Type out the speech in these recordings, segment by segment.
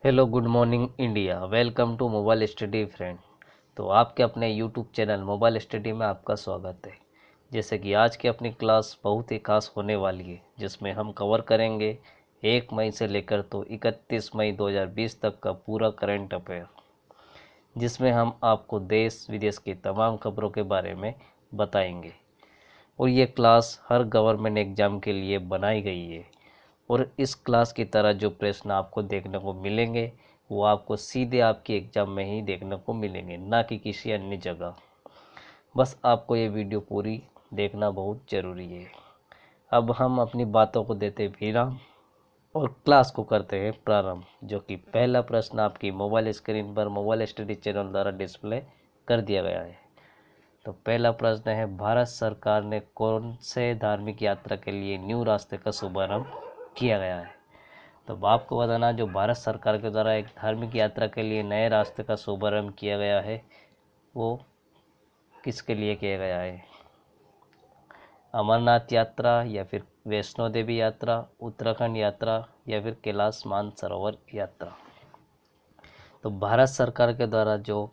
Hello good morning India. Welcome to mobile study friend. तो आपके अपने यूट्यूब चैनल मोबाइल स्टडी में आपका स्वागत है। जैसे कि आज की अपनी क्लास बहुत ही खास होने वाली है, जिसमें हम कवर करेंगे 1 मई से लेकर तो 31 मई 2020 तक का पूरा करंट अफेयर, जिसमें हम आपको देश विदेश की तमाम खबरों के बारे में बताएंगे। और ये क्लास हर गवर्नमेंट एग्ज़ाम के लिए बनाई गई है। और इस क्लास की तरह जो प्रश्न आपको देखने को मिलेंगे वो आपको सीधे आपके एग्ज़ाम में ही देखने को मिलेंगे, ना कि किसी अन्य जगह। बस आपको ये वीडियो पूरी देखना बहुत ज़रूरी है। अब हम अपनी बातों को देते विराम और क्लास को करते हैं प्रारंभ, जो कि पहला प्रश्न आपकी मोबाइल स्क्रीन पर मोबाइल स्टडी चैनल द्वारा डिस्प्ले कर दिया गया है। तो पहला प्रश्न है, भारत सरकार ने कौन से धार्मिक यात्रा के लिए न्यू रास्ते का शुभारंभ किया गया है? तो आपको बताना, जो भारत सरकार के द्वारा एक धार्मिक यात्रा के लिए नए रास्ते का शुभारंभ किया गया है वो किसके लिए किया गया है? अमरनाथ यात्रा, या फिर वैष्णो देवी यात्रा, उत्तराखंड यात्रा, या फिर कैलाश मानसरोवर यात्रा। तो भारत सरकार के द्वारा जो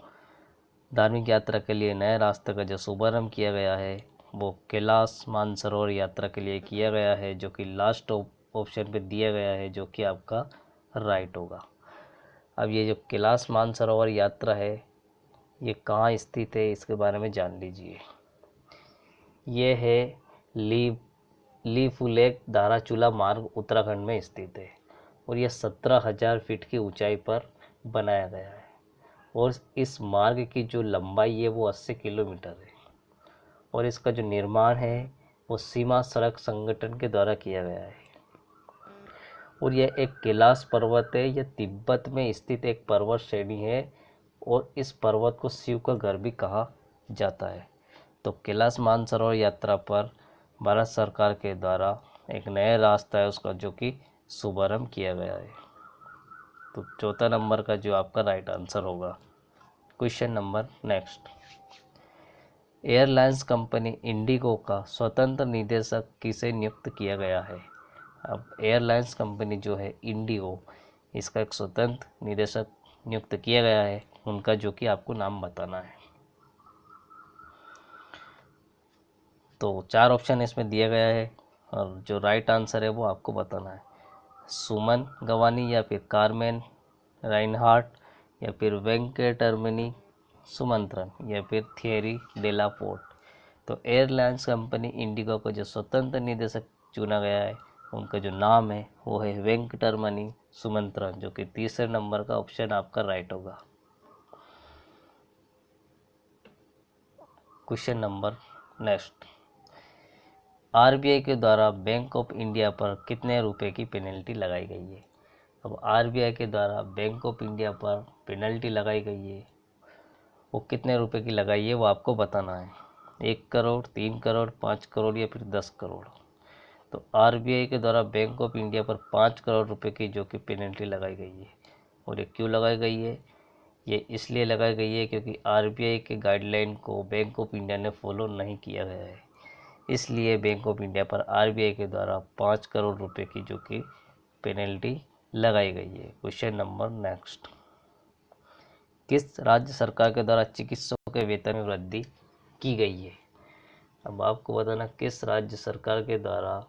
धार्मिक यात्रा के लिए नए रास्ते का जो शुभारंभ किया गया है वो कैलाश मानसरोवर यात्रा के लिए किया गया है, जो कि लास्ट ऑप्शन पे दिया गया है, जो कि आपका राइट होगा। अब ये जो कैलाश मानसरोवर यात्रा है ये कहाँ स्थित है, इसके बारे में जान लीजिए। ये है लीफुलेक धाराचूला मार्ग, उत्तराखंड में स्थित है। और यह 17,000 फीट की ऊंचाई पर बनाया गया है। और इस मार्ग की जो लंबाई है वो 80 किलोमीटर है। और इसका जो निर्माण है वो सीमा सड़क संगठन के द्वारा किया गया है। और यह एक कैलाश पर्वत है। यह तिब्बत में स्थित एक पर्वत श्रेणी है और इस पर्वत को शिव का घर भी कहा जाता है। तो कैलाश मानसरोवर यात्रा पर भारत सरकार के द्वारा एक नया रास्ता है उसका, जो कि शुभारंभ किया गया है। तो चौथा नंबर का जो आपका राइट आंसर होगा। Question number next, airlines company Indigo का स्वतंत्र निदेशक किसे नियुक्त किया गया है? अब एयरलाइंस कंपनी जो है इंडिगो, इसका एक स्वतंत्र निदेशक नियुक्त किया गया है, उनका जो कि आपको नाम बताना है। तो 4 ऑप्शन इसमें दिया गया है और जो राइट आंसर है वो आपको बताना है। सुमन गवानी, या फिर कार्मेन राइनहार्ट, या फिर वेंकटरमनी सुमंत्रन, या फिर थियरी डेलापोर्ट। तो एयरलाइंस कंपनी इंडिगो को जो स्वतंत्र निदेशक चुना गया है उनका जो नाम है वो है वेंकटरमनी सुमंत्रन, जो कि तीसरे नंबर का ऑप्शन आपका राइट होगा। क्वेश्चन नंबर नेक्स्ट, आरबीआई के द्वारा बैंक ऑफ इंडिया पर कितने रुपए की पेनल्टी लगाई गई है? अब आरबीआई के द्वारा बैंक ऑफ इंडिया पर पेनल्टी लगाई गई है, वो कितने रुपए की लगाई है वो आपको बताना है। 1 करोड़, 3 करोड़, 5 करोड़, या फिर 10 करोड़। तो आरबीआई के द्वारा बैंक ऑफ इंडिया पर 5 करोड़ रुपए की जो कि पेनल्टी लगाई गई है। और ये क्यों लगाई गई है? ये इसलिए लगाई गई है क्योंकि आरबीआई के गाइडलाइन को बैंक ऑफ इंडिया ने फॉलो नहीं किया गया है। इसलिए बैंक ऑफ इंडिया पर आरबीआई के द्वारा 5 करोड़ रुपए की जो कि पेनल्टी लगाई गई है। क्वेश्चन नंबर नेक्स्ट, किस राज्य सरकार के द्वारा चिकित्सकों के वेतन में वृद्धि की गई है? अब आपको बताना किस राज्य सरकार के द्वारा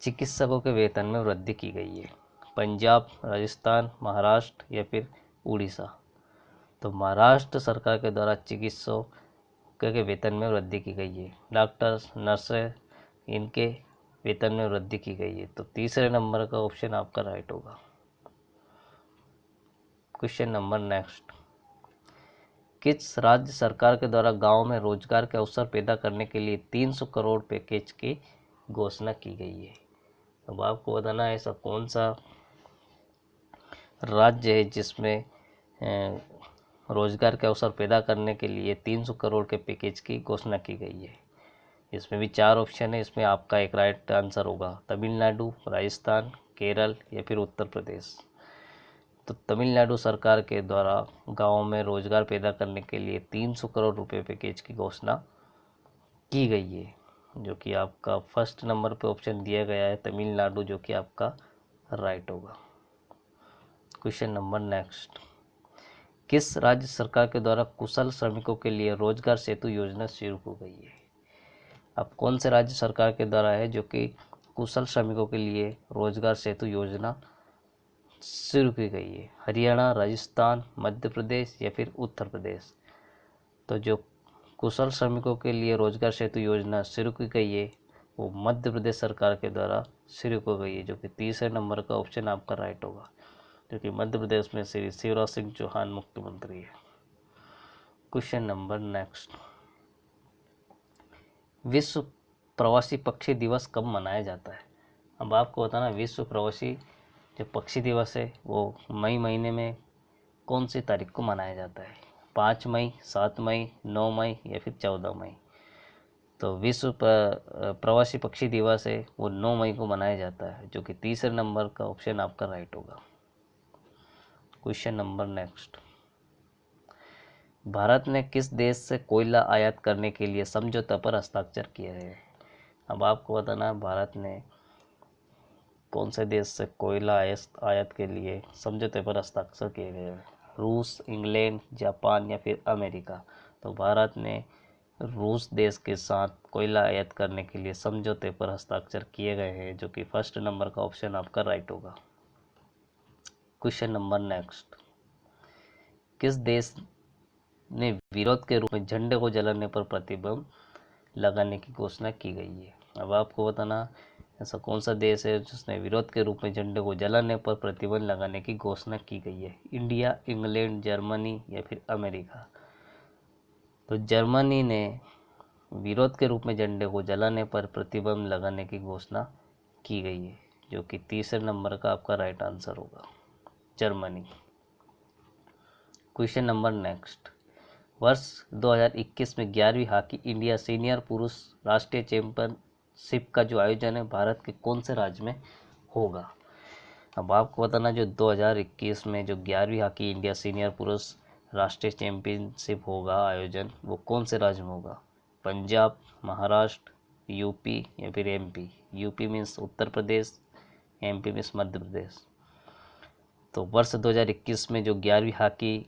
चिकित्सकों के वेतन में वृद्धि की गई है। पंजाब, राजस्थान, महाराष्ट्र, या फिर उड़ीसा। तो महाराष्ट्र सरकार के द्वारा चिकित्सकों के वेतन में वृद्धि की गई है। डॉक्टर्स, नर्सें, इनके वेतन में वृद्धि की गई है। तो तीसरे नंबर का ऑप्शन आपका राइट होगा। क्वेश्चन नंबर नेक्स्ट, किस राज्य सरकार के द्वारा गांव में रोजगार के अवसर पैदा करने के लिए 300 करोड़ पैकेज की घोषणा की गई है? अब आपको बताना है ऐसा कौन सा राज्य है जिसमें रोजगार के अवसर पैदा करने के लिए 300 करोड़ के पैकेज की घोषणा की गई है। इसमें भी 4 ऑप्शन है, इसमें आपका एक राइट आंसर होगा। तमिलनाडु, राजस्थान, केरल, या फिर उत्तर प्रदेश। तो तमिलनाडु सरकार के द्वारा गाँव में रोजगार पैदा करने के लिए 300 करोड़ रुपए पैकेज की घोषणा की गई है, जो कि आपका फर्स्ट नंबर पे ऑप्शन दिया गया है तमिलनाडु, जो कि आपका राइट होगा। क्वेश्चन नंबर नेक्स्ट, किस राज्य सरकार के द्वारा कुशल श्रमिकों के लिए रोजगार सेतु योजना शुरू हो गई है? अब कौन से राज्य सरकार के द्वारा है जो कि कुशल श्रमिकों के लिए रोजगार सेतु योजना शुरू की गई है? हरियाणा, राजस्थान, मध्य प्रदेश या फिर उत्तर प्रदेश? तो जो कुशल श्रमिकों के लिए रोजगार सेतु योजना शुरू की गई है वो मध्य प्रदेश सरकार के द्वारा शुरू की गई है, जो कि तीसरे नंबर का ऑप्शन आपका राइट होगा, क्योंकि मध्य प्रदेश में श्री शिवराज सिंह चौहान मुख्यमंत्री है। क्वेश्चन नंबर नेक्स्ट, विश्व प्रवासी पक्षी दिवस कब मनाया जाता है? अब आपको बताना, विश्व प्रवासी जो पक्षी दिवस है वो मई महीने में कौन सी तारीख को मनाया जाता है? 5 मई, 7 मई, 9 मई या फिर 14 मई? तो विश्व प्रवासी पक्षी दिवस है वो 9 मई को मनाया जाता है, जो कि तीसरे नंबर का ऑप्शन आपका राइट होगा। क्वेश्चन नंबर नेक्स्ट, भारत ने किस देश से कोयला आयात करने के लिए समझौता पर हस्ताक्षर किया है? अब आपको बताना, भारत ने कौन से देश से कोयला आयात के लिए समझौते पर हस्ताक्षर किए गए हैं? रूस, इंग्लैंड, जापान या फिर अमेरिका? तो भारत ने रूस देश के साथ कोयला आयात करने के लिए समझौते पर हस्ताक्षर किए गए हैं, जो कि फर्स्ट नंबर का ऑप्शन आपका राइट होगा। क्वेश्चन नंबर नेक्स्ट, किस देश ने विरोध के रूप में झंडे को जलाने पर प्रतिबंध लगाने की घोषणा की गई है? अब आपको बताना, ऐसा कौन सा देश है जिसने विरोध के रूप में झंडे को जलाने पर प्रतिबंध लगाने की घोषणा की गई है? इंडिया, इंग्लैंड, जर्मनी या फिर अमेरिका? तो जर्मनी ने विरोध के रूप में झंडे को जलाने पर प्रतिबंध लगाने की घोषणा की गई है, जो कि तीसरे नंबर का आपका राइट आंसर होगा, जर्मनी। क्वेश्चन नंबर नेक्स्ट, वर्ष 2021 में 11वीं हॉकी इंडिया सीनियर पुरुष राष्ट्रीय चैंपियनशिप का जो आयोजन है भारत के कौन से राज्य में होगा? अब आपको बताना, जो 2021 में जो 11वीं हॉकी इंडिया सीनियर पुरुष राष्ट्रीय चैंपियनशिप होगा आयोजन, वो कौन से राज्य में होगा? पंजाब, महाराष्ट्र, यूपी या फिर MP? UP means Uttar Pradesh, MP means Madhya Pradesh. तो वर्ष 2021 में जो 11वीं हॉकी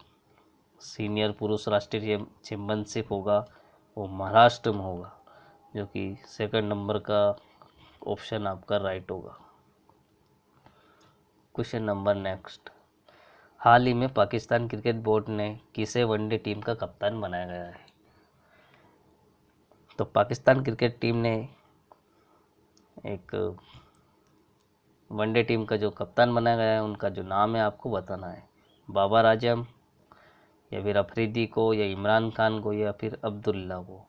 सीनियर पुरुष राष्ट्रीय चैंपियनशिप होगा वो महाराष्ट्र में होगा, जो कि सेकंड नंबर का ऑप्शन आपका राइट होगा। क्वेश्चन नंबर नेक्स्ट, हाल ही में पाकिस्तान क्रिकेट बोर्ड ने किसे वनडे टीम का कप्तान बनाया गया है? तो पाकिस्तान क्रिकेट टीम ने एक वनडे टीम का जो कप्तान बनाया गया है उनका जो नाम है आपको बताना है। बाबर आजम या फिर अफरीदी को या इमरान खान को या फिर अब्दुल्ला को?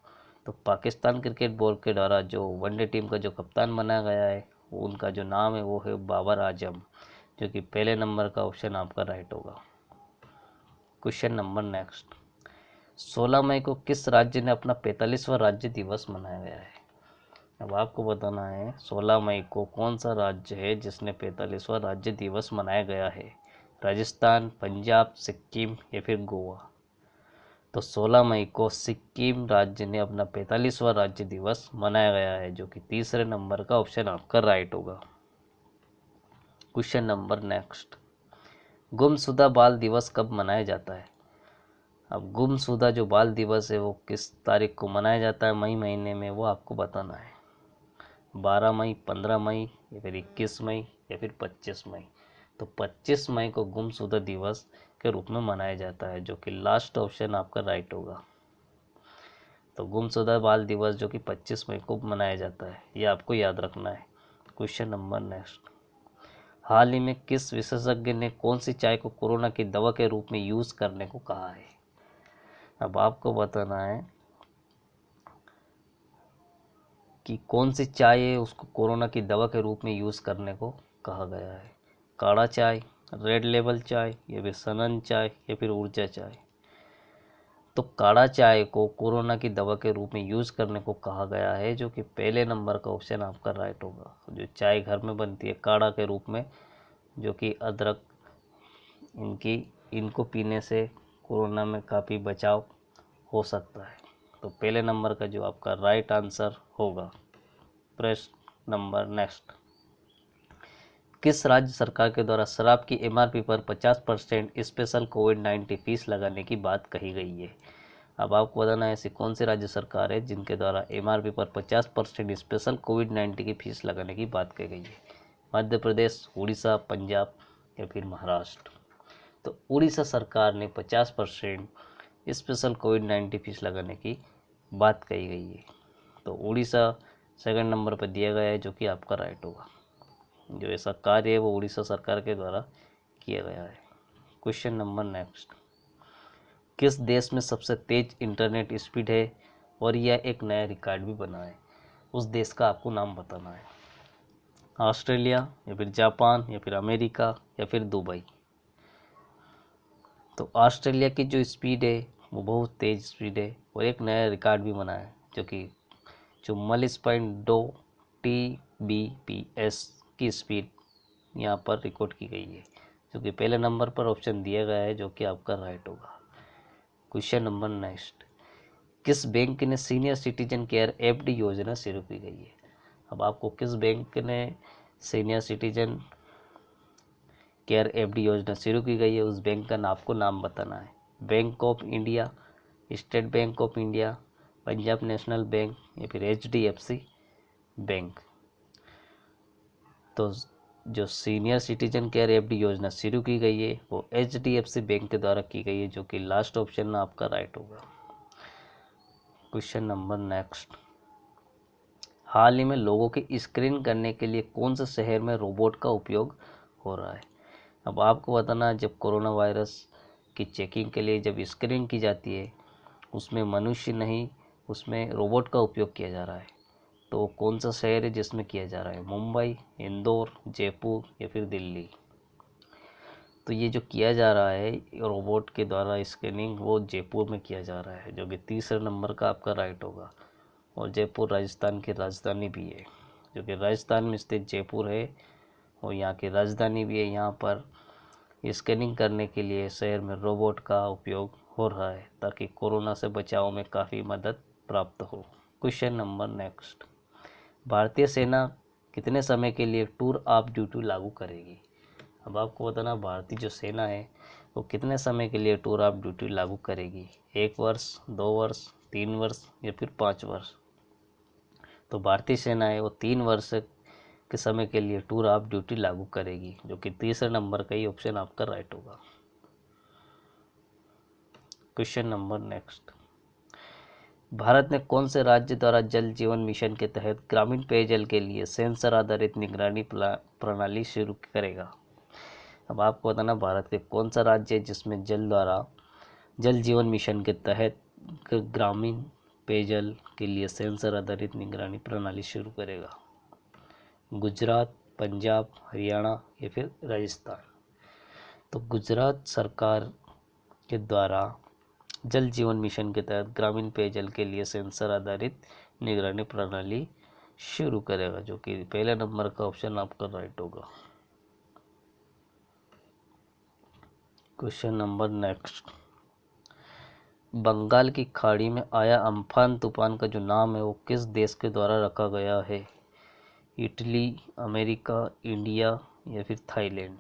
तो पाकिस्तान क्रिकेट बोर्ड के द्वारा जो वनडे टीम का जो कप्तान बनाया गया है उनका जो नाम है वो है बाबर आजम, जो कि पहले नंबर का ऑप्शन आपका राइट होगा। क्वेश्चन नंबर नेक्स्ट, 16 मई को किस राज्य ने अपना 45वां राज्य दिवस मनाया गया है? अब आपको बताना है 16 मई को कौन सा राज्य है जिसने 45वां राज्य दिवस मनाया गया है? राजस्थान, पंजाब, सिक्किम या फिर गोवा? तो 16 मई को सिक्किम राज्य ने अपना 45वां राज्य दिवस मनाया गया है, जो कि तीसरे नंबर का ऑप्शन आपका राइट होगा। क्वेश्चन नंबर नेक्स्ट, गुमशुदा बाल दिवस कब मनाया जाता है? अब गुमशुदा जो बाल दिवस है वो किस तारीख को मनाया जाता है मई महीने में, वो आपको बताना है। 12 मई, 15 मई या फिर 21 मई या फिर 25 मई? तो 25 मई को गुमशुदा दिवस के रूप में मनाया जाता है, जो कि लास्ट ऑप्शन आपका राइट होगा। तो गुमशुदा बाल दिवस जो कि 25 मई को मनाया जाता है, ये आपको याद रखना है। क्वेश्चन नंबर नेक्स्ट, हाल ही में किस विशेषज्ञ ने कौन सी चाय को कोरोना की दवा के रूप में यूज करने को कहा है? अब आपको बताना है कि कौन सी चाय है उसको कोरोना की दवा के रूप में यूज करने को कहा गया है। काढ़ा चाय, रेड लेबल चाय या फिर सनन चाय या फिर ऊर्जा चाय? तो काढ़ा चाय को कोरोना की दवा के रूप में यूज करने को कहा गया है, जो कि पहले नंबर का ऑप्शन आपका राइट होगा। जो चाय घर में बनती है काढ़ा के रूप में, जो कि अदरक इनको पीने से कोरोना में काफ़ी बचाव हो सकता है। तो पहले नंबर का जो आपका राइट आंसर होगा। प्रश्न नंबर नेक्स्ट, किस राज्य सरकार के द्वारा शराब की एमआरपी पर 50% स्पेशल कोविड-19 फीस लगाने की बात कही गई है? अब आपको बताना है ऐसी कौन सी राज्य सरकार है जिनके द्वारा एमआरपी पर 50% स्पेशल कोविड-19 की फीस लगाने की बात कही गई है? मध्य प्रदेश, उड़ीसा, पंजाब या फिर महाराष्ट्र। तो उड़ीसा सरकार ने 50% स्पेशल कोविड-19 फीस लगाने की बात कही गई है। तो उड़ीसा सेकंड नंबर पर दिया गया है, जो कि आपका राइट होगा। जो ऐसा कार्य है वो उड़ीसा सरकार के द्वारा किया गया है। क्वेश्चन नंबर नेक्स्ट, किस देश में सबसे तेज इंटरनेट स्पीड है और यह एक नया रिकॉर्ड भी बना है? उस देश का आपको नाम बताना है। ऑस्ट्रेलिया या फिर जापान या फिर अमेरिका या फिर दुबई। तो ऑस्ट्रेलिया की जो स्पीड है वो बहुत तेज स्पीड है और एक नया रिकॉर्ड भी बना है, जो कि 44.2 TBPS की स्पीड यहाँ पर रिकॉर्ड की गई है, जो कि पहले नंबर पर ऑप्शन दिया गया है, जो कि आपका राइट होगा। क्वेश्चन नंबर नेक्स्ट, किस बैंक ने सीनियर सिटीजन केयर एफडी योजना शुरू की गई है? अब आपको किस बैंक ने सीनियर सिटीजन केयर एफडी योजना शुरू की गई है उस बैंक का आपको नाम बताना है। Bank of India, state bank of India, Punjab national bank या फिर HDFC बैंक। तो जो सीनियर सिटीजन केयर एफडी योजना शुरू की गई है वो HDFC बैंक के द्वारा की गई है, जो कि लास्ट ऑप्शन आपका राइट होगा। क्वेश्चन नंबर नेक्स्ट, हाल ही में लोगों की स्क्रीन करने के लिए कौन से शहर में रोबोट का उपयोग हो रहा है? अब आपको बताना है, जब कोरोना वायरस की चेकिंग के लिए जब स्क्रीनिंग की जाती है उसमें मनुष्य नहीं, उसमें रोबोट का उपयोग किया जा रहा है। तो कौन सा शहर है जिसमें किया जा रहा है? मुंबई, इंदौर, जयपुर या फिर दिल्ली। तो ये जो किया जा रहा है रोबोट के द्वारा स्कैनिंग, वो जयपुर में किया जा रहा है, जो कि तीसरे नंबर का आपका राइट होगा। और जयपुर राजस्थान की राजधानी भी है, जो कि राजस्थान में स्थित जयपुर है और यहाँ की राजधानी भी है। यहाँ पर स्कैनिंग करने के लिए शहर में रोबोट का उपयोग हो रहा है, ताकि कोरोना से बचाव में काफ़ी मदद प्राप्त हो। क्वेश्चन नंबर नेक्स्ट, भारतीय सेना कितने समय के लिए टूर ऑफ ड्यूटी लागू करेगी? अब आपको बताना, भारतीय जो सेना है वो कितने समय के लिए टूर ऑफ ड्यूटी लागू करेगी? 1 वर्ष, 2 वर्ष, 3 वर्ष या फिर 5 वर्ष। तो भारतीय सेना है वो 3 वर्ष के समय के लिए टूर ऑफ ड्यूटी लागू करेगी, जो कि तीसरे नंबर का ही ऑप्शन आपका राइट होगा। क्वेश्चन नंबर नेक्स्ट, भारत ने कौन से राज्य द्वारा जल जीवन मिशन के तहत ग्रामीण पेयजल के लिए सेंसर आधारित निगरानी प्रणाली शुरू करेगा? अब आपको बताना, भारत के कौन सा राज्य है जिसमें जल जीवन मिशन के तहत ग्रामीण पेयजल के लिए सेंसर आधारित निगरानी प्रणाली शुरू करेगा? गुजरात, पंजाब, हरियाणा या फिर राजस्थान। तो गुजरात सरकार के द्वारा जल जीवन मिशन के तहत ग्रामीण पेयजल के लिए सेंसर आधारित निगरानी प्रणाली शुरू करेगा, जो कि पहले नंबर का ऑप्शन आपका राइट होगा। क्वेश्चन नंबर नेक्स्ट, बंगाल की खाड़ी में आया अम्फान तूफान का जो नाम है वो किस देश के द्वारा रखा गया है? इटली, अमेरिका, इंडिया या फिर थाईलैंड।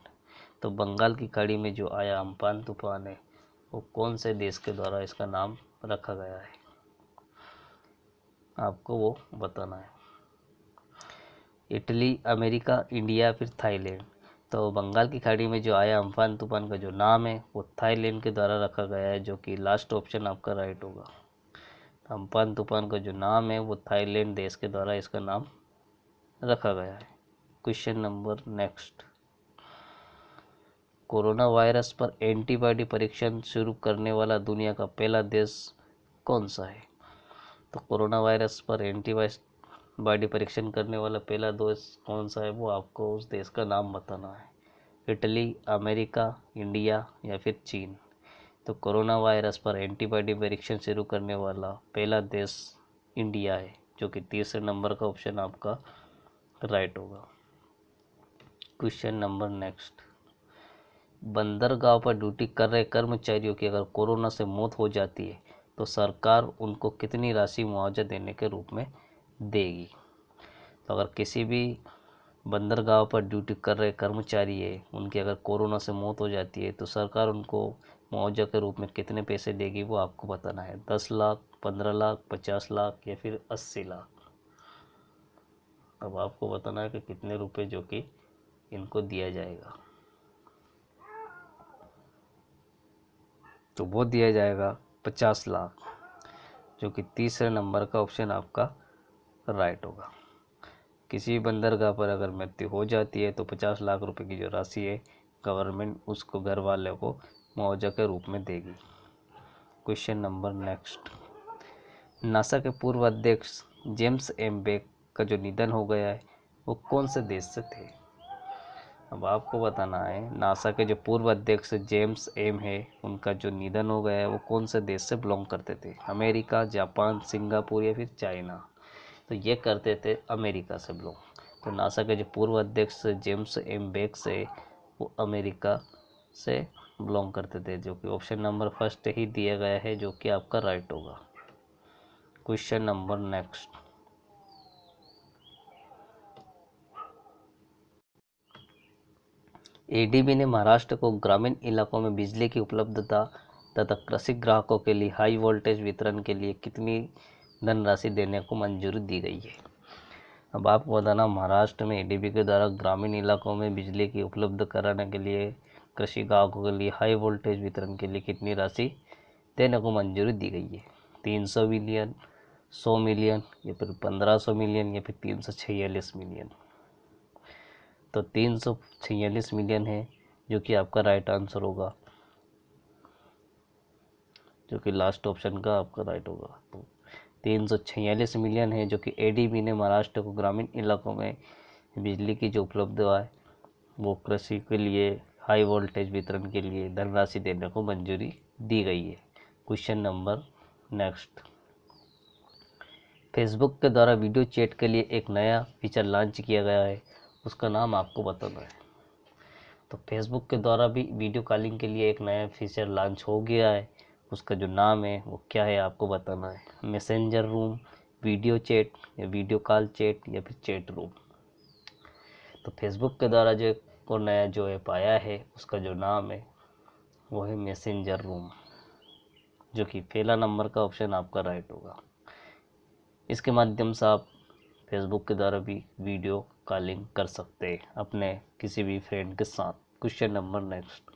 तो बंगाल की खाड़ी में जो आया अम्फान तूफान है वो कौन से देश के द्वारा इसका नाम रखा गया है, आपको वो बताना है। इटली, अमेरिका, इंडिया फिर थाईलैंड। तो बंगाल की खाड़ी में जो आया अम्फान तूफान का जो नाम है वो थाईलैंड के द्वारा रखा गया है, जो कि लास्ट ऑप्शन आपका राइट होगा। अम्फान तूफान का जो नाम है वो थाईलैंड देश के द्वारा इसका नाम रखा गया है। Question number next, corona virus पर एंटीबॉडी परीक्षण शुरू करने वाला दुनिया का पहला देश कौन सा है? तो कोरोना वायरस पर एंटीबॉडी परीक्षण करने वाला पहला देश कौन सा है, वो आपको उस देश का नाम बताना है। इटली, अमेरिका, इंडिया या फिर चीन। तो कोरोना वायरस पर एंटीबॉडी परीक्षण शुरू करने वाला पहला देश इंडिया है, जो कि तीसरे नंबर का ऑप्शन आपका राइट होगा। क्वेश्चन नंबर नेक्स्ट, बंदरगाह पर ड्यूटी कर रहे कर्मचारियों की अगर कोरोना से मौत हो जाती है तो सरकार उनको कितनी राशि मुआवजा देने के रूप में देगी? तो अगर किसी भी बंदरगाह पर ड्यूटी कर रहे कर्मचारी है, उनकी अगर कोरोना से मौत हो जाती है तो सरकार उनको मुआवजा के रूप में कितने पैसे देगी वो आपको बताना है। 10 लाख, 15 लाख, 50 लाख या फिर 80 लाख। अब आपको बताना है कि कितने रुपए जो कि इनको दिया जाएगा। तो वो दिया जाएगा 50 लाख, जो कि तीसरे नंबर का ऑप्शन आपका राइट होगा। किसी बंदरगाह पर अगर मृत्यु हो जाती है तो 50 लाख रुपए की जो राशि है गवर्नमेंट उसको घर वाले को मुआवजा के रूप में देगी। Question number next. नासा के पूर्व अध्यक्ष जेम्स एम बेक का जो निधन हो गया है वो कौन से देश से थे? अब आपको बताना है नासा के जो पूर्व अध्यक्ष जेम्स एम है उनका जो निधन हो गया है वो कौन से देश से बिलोंग करते थे? अमेरिका, जापान, सिंगापुर या फिर चाइना? तो ये करते थे अमेरिका से बिलोंग। तो नासा के जो पूर्व अध्यक्ष जेम्स एम बेक्स है वो अमेरिका से बिलोंग करते थे, जो कि ऑप्शन नंबर फर्स्ट ही दिया गया है, जो कि आपका राइट होगा। Question number next. एडीबी ने महाराष्ट्र को ग्रामीण इलाकों में बिजली की उपलब्धता तथा कृषि ग्राहकों के लिए हाई वोल्टेज वितरण के लिए कितनी धनराशि देने को मंजूरी दी गई है? अब आपको बताना महाराष्ट्र में एडीबी के द्वारा ग्रामीण इलाकों में बिजली की उपलब्ध कराने के लिए कृषि ग्राहकों के लिए हाई वोल्टेज वितरण के लिए कितनी राशि देने को मंजूरी दी गई है? 300 मिलियन, 100 मिलियन या फिर 1500 मिलियन या फिर 346 मिलियन? तो 346 मिलियन है, जो कि आपका राइट आंसर होगा, जो कि लास्ट ऑप्शन का आपका राइट होगा। तो 346 मिलियन है, जो कि एडीबी ने महाराष्ट्र को ग्रामीण इलाकों में बिजली की जो उपलब्ध है वो कृषि के लिए हाई वोल्टेज वितरण के लिए धनराशि देने को मंजूरी दी गई है। Question number next. फेसबुक के द्वारा वीडियो चैट के लिए एक नया फीचर लॉन्च किया गया है, उसका नाम आपको बताना है। तो फेसबुक के द्वारा भी वीडियो कॉलिंग के लिए एक नया फीचर लॉन्च हो गया है, उसका जो नाम है वो क्या है आपको बताना है। मैसेंजर रूम, वीडियो चैट या वीडियो कॉल चैट या फिर चैट रूम? तो फेसबुक के द्वारा जो को नया जो ऐप आया है उसका जो नाम है वो है मैसेंजर रूम, जो कि पहला नंबर का ऑप्शन आपका राइट होगा। इसके माध्यम से आप फेसबुक के द्वारा भी वीडियो कॉलिंग कर सकते हैं अपने किसी भी फ्रेंड के साथ। Question number next.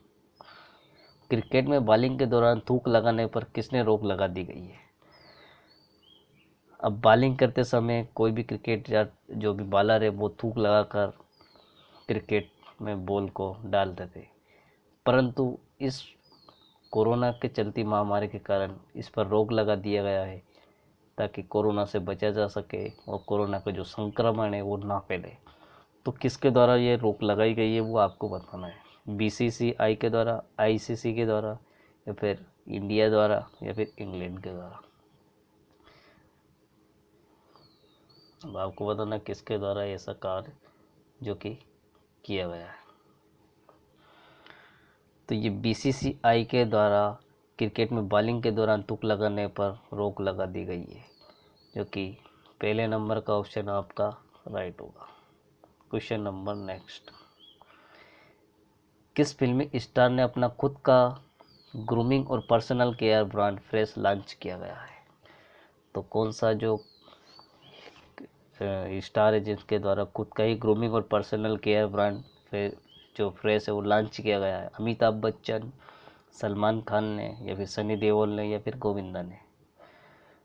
क्रिकेट में बॉलिंग के दौरान थूक लगाने पर किसने रोक लगा दी गई है? अब बॉलिंग करते समय कोई भी क्रिकेट या जो भी बॉलर है वो थूक लगाकर क्रिकेट में बॉल को डालते थे, परंतु इस कोरोना के चलती महामारी के कारण इस पर रोक लगा दिया गया है ताकि कोरोना से बचा जा सके और कोरोना का जो संक्रमण है वो ना फैले। तो किसके द्वारा ये रोक लगाई गई है वो आपको बताना है। बीसीसीआई के द्वारा, आईसीसी के द्वारा या फिर इंडिया द्वारा या फिर इंग्लैंड के द्वारा? अब आपको बताना किसके द्वारा ऐसा कार्य जो कि किया गया है। तो ये बीसीसीआई के द्वारा क्रिकेट में बॉलिंग के दौरान तुक लगाने पर रोक लगा दी गई है, जो कि पहले नंबर का ऑप्शन आपका राइट होगा। Question number next. किस फिल्मी स्टार ने अपना खुद का ग्रूमिंग और personal care brand fresh launch किया गया है? तो कौन सा जो स्टार है जिसके द्वारा खुद का ही ग्रूमिंग और पर्सनल केयर ब्रांड जो फ्रेश है वो लॉन्च किया गया है? अमिताभ बच्चन, सलमान खान ने या फिर सनी देओल ने या फिर गोविंदा ने?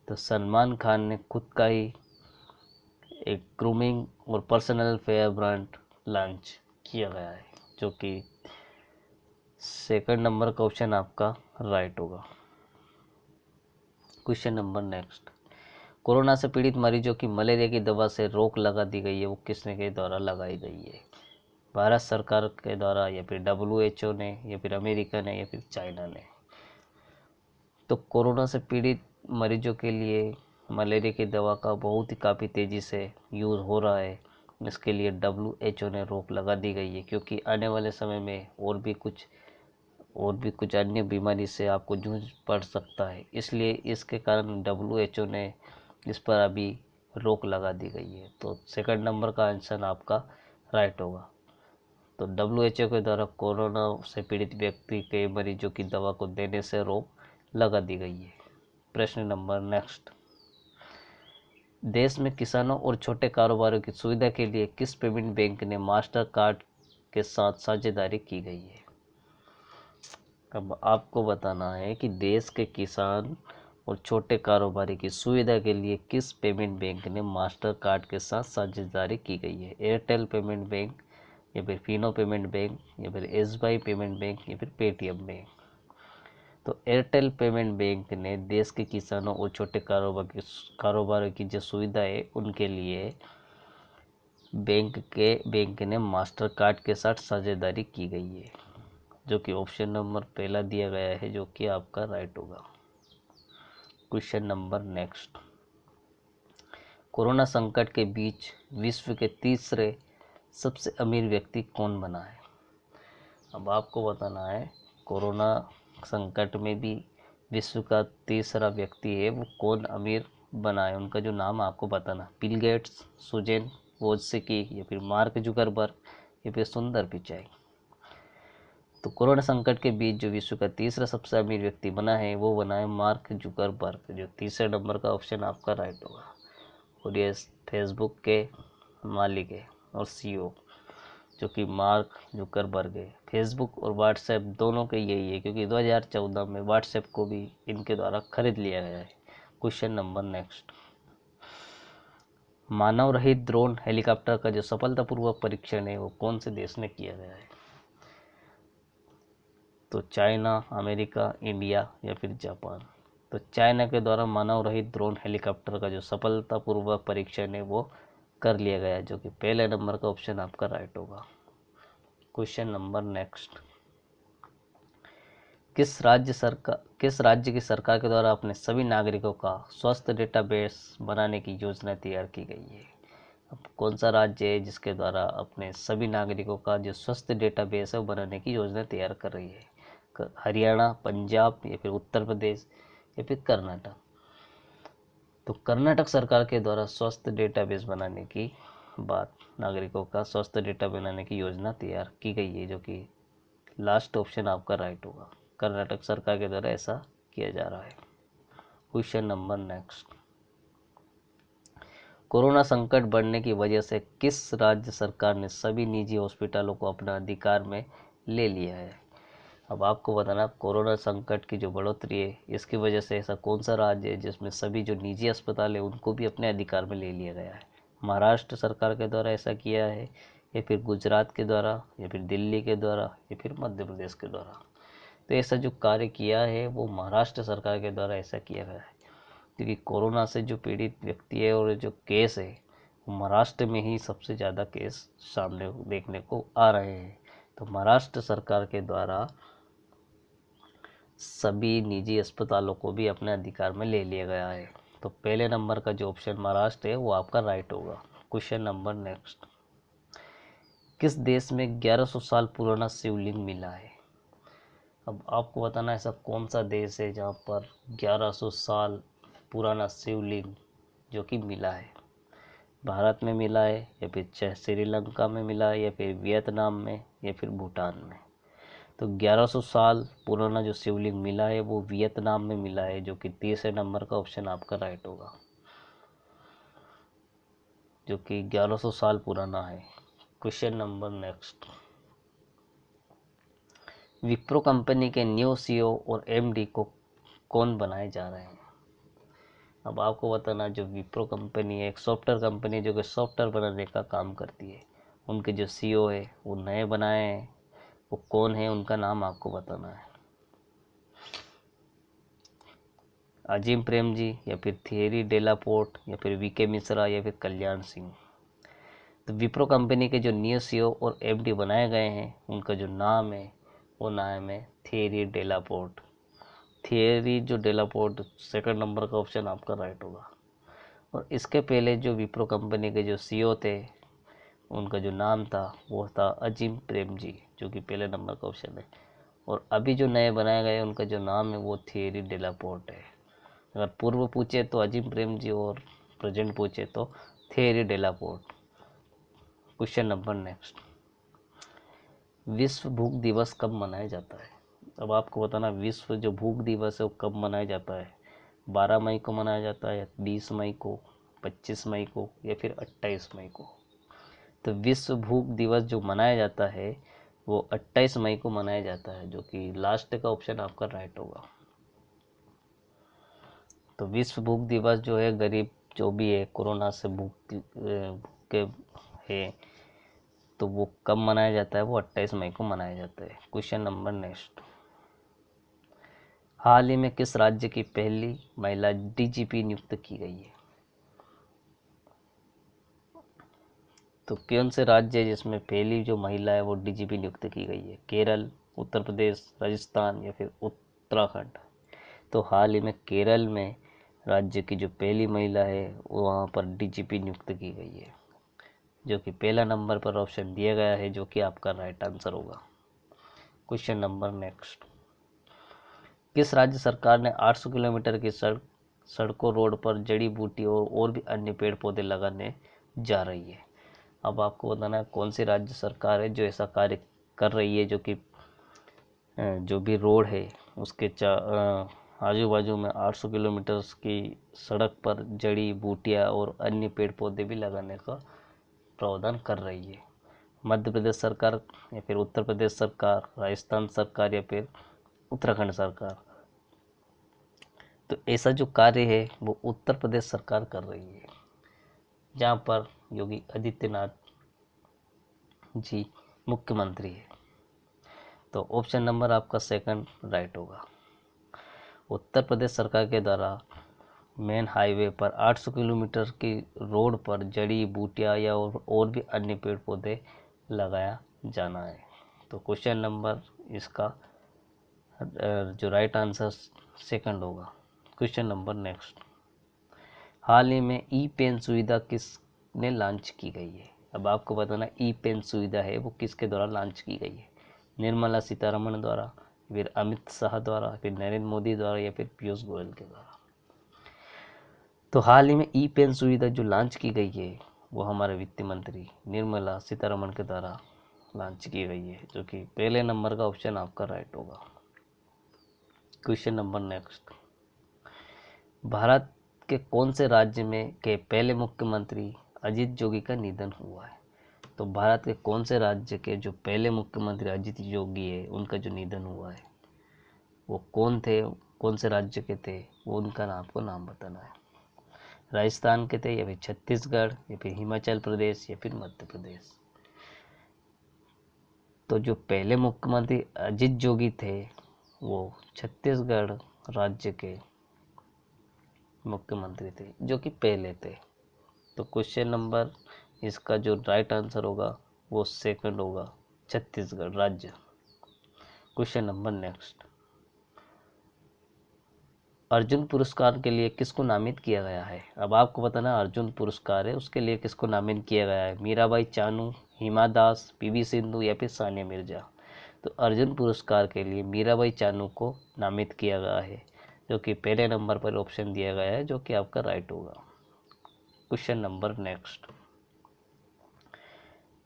तो सलमान खान ने खुद का ही एक ग्रूमिंग और पर्सनल फेयर ब्रांड लॉन्च किया गया है, जो कि सेकंड नंबर का ऑप्शन आपका राइट होगा। Question number next. कोरोना से पीड़ित मरीजों की मलेरिया की दवा से रोक लगा दी गई है, वो किसने के द्वारा लगाई गई है? भारत सरकार के द्वारा या फिर WHO ने या फिर अमेरिका ने या फिर चाइना ने? तो कोरोना से पीड़ित मरीजों के लिए मलेरिया की दवा का बहुत ही काफ़ी तेज़ी से यूज़ हो रहा है। इसके लिए WHO ने रोक लगा दी गई है, क्योंकि आने वाले समय में और भी कुछ अन्य बीमारी से आपको जूझ पड़ सकता है, इसलिए इसके कारण WHO ने इस पर अभी रोक लगा दी गई है। तो सेकंड नंबर का आंसर आपका राइट होगा। तो WHO के द्वारा कोरोना से पीड़ित व्यक्ति के मरीजों की दवा को देने से रोक लगा दी गई है। प्रश्न नंबर नेक्स्ट, देश में किसानों और छोटे कारोबारियों की सुविधा के लिए किस पेमेंट बैंक ने मास्टर कार्ड के साथ साझेदारी की गई है? अब आपको बताना है कि देश के किसान और छोटे कारोबारी की सुविधा के लिए किस पेमेंट बैंक ने मास्टर कार्ड के साथ साझेदारी की गई है। एयरटेल पेमेंट बैंक, या फिर फिनो पेमेंट बैंक, या फिर SBI पेमेंट बैंक, या फिर पेटीएम बैंक। तो एयरटेल पेमेंट बैंक ने देश के किसानों और छोटे कारोबार की जो सुविधा है उनके लिए बैंक ने मास्टर कार्ड के साथ साझेदारी की गई है, जो कि ऑप्शन नंबर पहला दिया गया है, जो कि आपका राइट होगा। क्वेश्चन नंबर नेक्स्ट, कोरोना संकट के बीच विश्व के तीसरे सबसे अमीर व्यक्ति कौन बना है? अब आपको बताना है कोरोना संकट में भी विश्व का तीसरा व्यक्ति है वो कौन अमीर बना है, उनका जो नाम आपको बताना। बिल गेट्स, सुजेन वोज्सिकी, या फिर मार्क जुकरबर्ग, या फिर सुंदर पिचाई। तो कोरोना संकट के बीच जो विश्व का तीसरा सबसे अमीर व्यक्ति बना है वो बना है मार्क जुकरबर्ग, जो तीसरे नंबर का ऑप्शन आपका राइट होगा। और ये फेसबुक के मालिक है और CEO, जो कि मार्क जुकरबर्ग है। फेसबुक और व्हाट्सएप दोनों के यही है, क्योंकि 2014 में व्हाट्सएप को भी इनके द्वारा खरीद लिया गया है। क्वेश्चन नंबर नेक्स्ट, मानव रहित ड्रोन हेलीकॉप्टर का जो सफलतापूर्वक परीक्षण है वो कौन से देश ने किया गया है? तो चाइना, अमेरिका, इंडिया, या फिर जापान। तो चाइना के द्वारा मानव रहित ड्रोन हेलीकॉप्टर का जो सफलतापूर्वक परीक्षण है वो कर लिया गया है, जो कि पहले नंबर का ऑप्शन आपका राइट होगा। क्वेश्चन नंबर नेक्स्ट, किस राज्य की सरकार के द्वारा अपने सभी नागरिकों का स्वास्थ्य डेटाबेस बनाने की योजना तैयार की गई है? अब कौन सा राज्य है जिसके द्वारा अपने सभी नागरिकों का जो स्वास्थ्य डेटाबेस है वो बनाने की योजना तैयार कर रही है? हरियाणा, पंजाब, या फिर उत्तर प्रदेश, या फिर कर्नाटक। तो कर्नाटक सरकार के द्वारा स्वास्थ्य डेटाबेस बनाने की बात, नागरिकों का स्वास्थ्य डेटा बनाने की योजना तैयार की गई है, जो कि लास्ट ऑप्शन आपका राइट होगा। कर्नाटक सरकार के द्वारा ऐसा किया जा रहा है। क्वेश्चन नंबर नेक्स्ट, कोरोना संकट बढ़ने की वजह से किस राज्य सरकार ने सभी निजी हॉस्पिटलों को अपना अधिकार में ले लिया है? अब आपको बताना, कोरोना संकट की जो बढ़ोतरी है इसकी वजह से ऐसा कौन सा राज्य है जिसमें सभी जो निजी अस्पताल है उनको भी अपने अधिकार में ले लिया गया है? महाराष्ट्र सरकार के द्वारा ऐसा किया है, या फिर गुजरात के द्वारा, या फिर दिल्ली के द्वारा, या फिर मध्य प्रदेश के द्वारा? तो ऐसा जो कार्य किया है वो महाराष्ट्र सरकार के द्वारा ऐसा किया गया है, क्योंकि कोरोना से जो पीड़ित व्यक्ति है और जो केस है वो महाराष्ट्र में ही सबसे ज़्यादा केस सामने देखने को आ रहे हैं। तो महाराष्ट्र सरकार के द्वारा सभी निजी अस्पतालों को भी अपने अधिकार में ले लिया गया है। तो पहले नंबर का जो ऑप्शन महाराष्ट्र है वो आपका राइट होगा। क्वेश्चन नंबर नेक्स्ट, किस देश में 1100 साल पुराना शिवलिंग मिला है? अब आपको बताना ऐसा कौन सा देश है जहाँ पर 1100 साल पुराना शिवलिंग जो कि मिला है। भारत में मिला है, या फिर श्रीलंका में मिला है, या फिर वियतनाम में, या फिर भूटान में? तो 1100 साल पुराना जो शिवलिंग मिला है वो वियतनाम में मिला है, जो कि तीसरे नंबर का ऑप्शन आपका राइट होगा, जो कि 1100 साल पुराना है। Question number next, Wipro company के न्यू CEO और MD को कौन बनाए जा रहे हैं? अब आपको बताना, जो विप्रो कंपनी है एक सॉफ्टवेयर कंपनी जो कि सॉफ्टवेयर बनाने का काम करती है, उनके जो CEO है वो नए बनाए हैं, वो कौन है उनका नाम आपको बताना है। अजीम प्रेम जी, या फिर थियरी डेलापोर्ट, या फिर VK मिश्रा, या फिर कल्याण सिंह? तो विप्रो कंपनी के जो न्यू CEO और MD बनाए गए हैं उनका जो नाम है वो नाम है थियरी डेलापोर्ट। थियरी जो डेलापोर्ट, सेकंड नंबर का ऑप्शन आपका राइट होगा। और इसके पहले जो विप्रो कंपनी के जो CEO थे उनका जो नाम था वो था अजीम प्रेम जी, जो कि पहले नंबर का ऑप्शन है। और अभी जो नए बनाए गए उनका जो नाम है वो थियरी डेलापोर्ट है। अगर पूर्व पूछे तो अजीम प्रेम जी, और प्रेजेंट पूछे तो थियरी डेलापोर्ट। क्वेश्चन नंबर नेक्स्ट, विश्व भूख दिवस कब मनाया जाता है? अब आपको बताना विश्व जो भूख दिवस है वो कब मनाया जाता है। 12 मई को मनाया जाता है, या 20 मई को, 25 मई को, या फिर 28 मई को। तो विश्व भूख दिवस जो मनाया जाता है वो 28 मई को मनाया जाता है, जो कि लास्ट का ऑप्शन आपका राइट होगा। तो विश्व भूख दिवस जो है, गरीब जो भी है कोरोना से भूखे है, तो वो कब मनाया जाता है? वो 28 मई को मनाया जाता है। क्वेश्चन नंबर नेक्स्ट, हाल ही में किस राज्य की पहली महिला डीजीपी नियुक्त की गई है? तो कौन से राज्य है जिसमें पहली जो महिला है वो डीजीपी नियुक्त की गई है? केरल, उत्तर प्रदेश, राजस्थान, या फिर उत्तराखंड? तो हाल ही में केरल में राज्य की जो पहली महिला है वो वहाँ पर डीजीपी नियुक्त की गई है, जो कि पहला नंबर पर ऑप्शन दिया गया है, जो कि आपका राइट आंसर होगा। क्वेश्चन नंबर नेक्स्ट, किस राज्य सरकार ने 800 किलोमीटर की सड़कों रोड पर जड़ी बूटी और भी अन्य पेड़ पौधे लगाने जा रही है? अब आपको बताना है कौन सी राज्य सरकार है जो ऐसा कार्य कर रही है, जो कि जो भी रोड है उसके आजू बाजू में 800 किलोमीटर की सड़क पर जड़ी बूटियाँ और अन्य पेड़ पौधे भी लगाने का प्रावधान कर रही है। मध्य प्रदेश सरकार, या फिर उत्तर प्रदेश सरकार, राजस्थान सरकार, या फिर उत्तराखंड सरकार? तो ऐसा जो कार्य है वो उत्तर प्रदेश सरकार कर रही है, जहाँ पर योगी आदित्यनाथ जी मुख्यमंत्री है। तो ऑप्शन नंबर आपका सेकंड राइट होगा। उत्तर प्रदेश सरकार के द्वारा मेन हाईवे पर 800 किलोमीटर की रोड पर जड़ी बूटियाँ या और भी अन्य पेड़ पौधे लगाया जाना है। तो क्वेश्चन नंबर इसका जो राइट आंसर सेकंड होगा। क्वेश्चन नंबर नेक्स्ट, हाल ही में ई पेन सुविधा किसने लॉन्च की गई है? अब आपको बताना ई पेन सुविधा है वो किसके द्वारा लॉन्च की गई है? निर्मला सीतारमण द्वारा, फिर अमित शाह द्वारा, फिर नरेंद्र मोदी द्वारा, या फिर पीयूष गोयल के द्वारा? तो हाल ही में ई पेन सुविधा जो लॉन्च की गई है वो हमारे वित्त मंत्री निर्मला सीतारमण के द्वारा लॉन्च की गई है, जो कि पहले नंबर का ऑप्शन आपका राइट होगा। क्वेश्चन नंबर नेक्स्ट, भारत के कौन से राज्य में के पहले मुख्यमंत्री अजीत जोगी का निधन हुआ है? तो भारत के कौन से राज्य के जो पहले मुख्यमंत्री अजीत जोगी है उनका जो निधन हुआ है वो कौन थे, कौन से राज्य के थे, वो उनका आपको नाम बताना है। राजस्थान के थे, या फिर छत्तीसगढ़, या फिर हिमाचल प्रदेश, या फिर मध्य प्रदेश? तो जो पहले मुख्यमंत्री अजीत जोगी थे वो छत्तीसगढ़ राज्य के मुख्यमंत्री थे, जो कि पहले थे। तो क्वेश्चन नंबर इसका जो राइट आंसर होगा वो सेकंड होगा, छत्तीसगढ़ राज्य। क्वेश्चन नंबर नेक्स्ट, अर्जुन पुरस्कार के लिए किसको नामित किया गया है? अब आपको बताना अर्जुन पुरस्कार है उसके लिए किसको नामित किया गया है? मीराबाई चानू, हिमा दास, पीवी सिंधु, या फिर सानिया मिर्जा? तो अर्जुन पुरस्कार के लिए मीराबाई चानू को नामित किया गया है, जो कि पहले नंबर पर ऑप्शन दिया गया है, जो कि आपका राइट होगा। क्वेश्चन नंबर नेक्स्ट,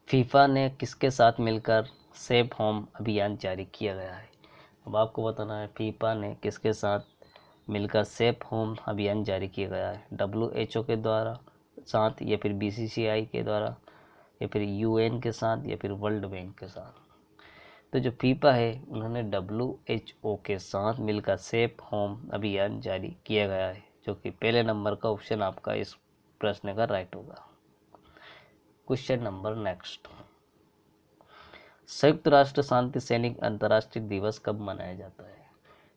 फीफा ने किसके साथ मिलकर सेफ होम अभियान जारी किया गया है? अब आपको बताना है फीफा ने किसके साथ मिलकर सेफ होम अभियान जारी किया गया है? WHO के द्वारा साथ, या फिर BCCI के द्वारा, या फिर UN के साथ, या फिर वर्ल्ड बैंक के साथ? तो जो फीफा है उन्होंने WHO के साथ मिलकर सेफ होम अभियान जारी किया गया है, जो कि पहले नंबर का ऑप्शन आपका इस प्रश्न का राइट होगा। क्वेश्चन नंबर नेक्स्ट, संयुक्त राष्ट्र शांति सैनिक अंतर्राष्ट्रीय दिवस कब मनाया जाता है?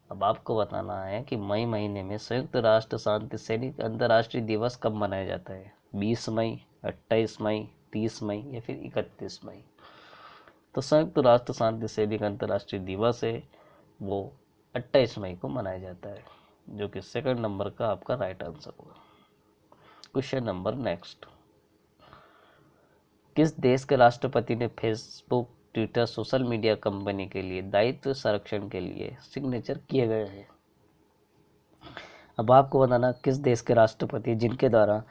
अब आपको बताना है कि मई महीने में संयुक्त राष्ट्र शांति सैनिक अंतर्राष्ट्रीय दिवस कब मनाया जाता है? 20 मई, 28 मई, 30 मई, या फिर 31 मई? तो संयुक्त राष्ट्र शांति सैनिक अंतर्राष्ट्रीय दिवस है वो 28 मई को मनाया जाता है, जो कि सेकंड नंबर का आपका राइट आंसर होगा। क्वेश्चन नंबर नेक्स्ट, किस देश के राष्ट्रपति ने Facebook, Twitter, social media company के लिए दायित्व संरक्षण के लिए सिग्नेचर किए गए हैं? अब आपको बताना किस देश के राष्ट्रपति जिनके द्वारा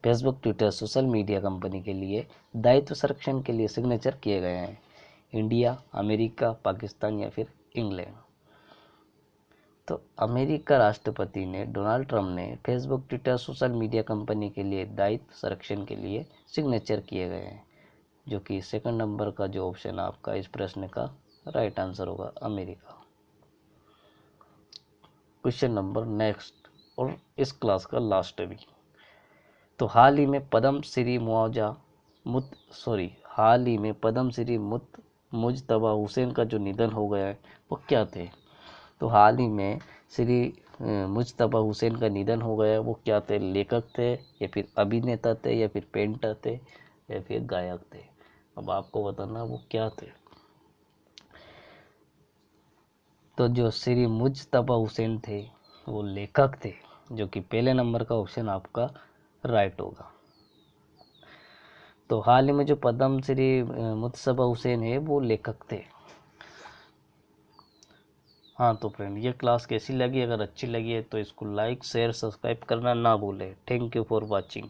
Facebook, Twitter, social media company के लिए दायित्व संरक्षण के लिए सिग्नेचर किए गए हैं? इंडिया, अमेरिका, पाकिस्तान या फिर इंग्लैंड? तो अमेरिका राष्ट्रपति ने डोनाल्ड ट्रंप ने Facebook, Twitter, social media company के लिए दायित्व संरक्षण के लिए सिग्नेचर किए गए हैं, जो कि सेकंड नंबर का जो ऑप्शन आपका इस प्रश्न का राइट आंसर होगा, अमेरिका। क्वेश्चन नंबर नेक्स्ट और इस क्लास का लास्ट भी। तो हाल ही में पद्म श्री मुज्तबा हुसैन का जो निधन हो गया है वो क्या थे? तो हाल ही में श्री मुज्तबा हुसैन का निधन हो गया, वो क्या थे? लेखक थे या फिर अभिनेता थे या फिर पेंटर थे या फिर गायक थे? अब आपको बताना वो क्या थे। तो जो श्री मुज्तबा हुसैन थे वो लेखक थे, जो कि पहले नंबर का ऑप्शन आपका राइट होगा। तो हाल ही में जो पद्म श्री मुज्तबा हुसैन है वो लेखक थे। हाँ तो फ्रेंड, ये क्लास कैसी लगी? अगर अच्छी लगी है तो इसको लाइक, शेयर, सब्सक्राइब करना ना भूलें। Thank you for watching.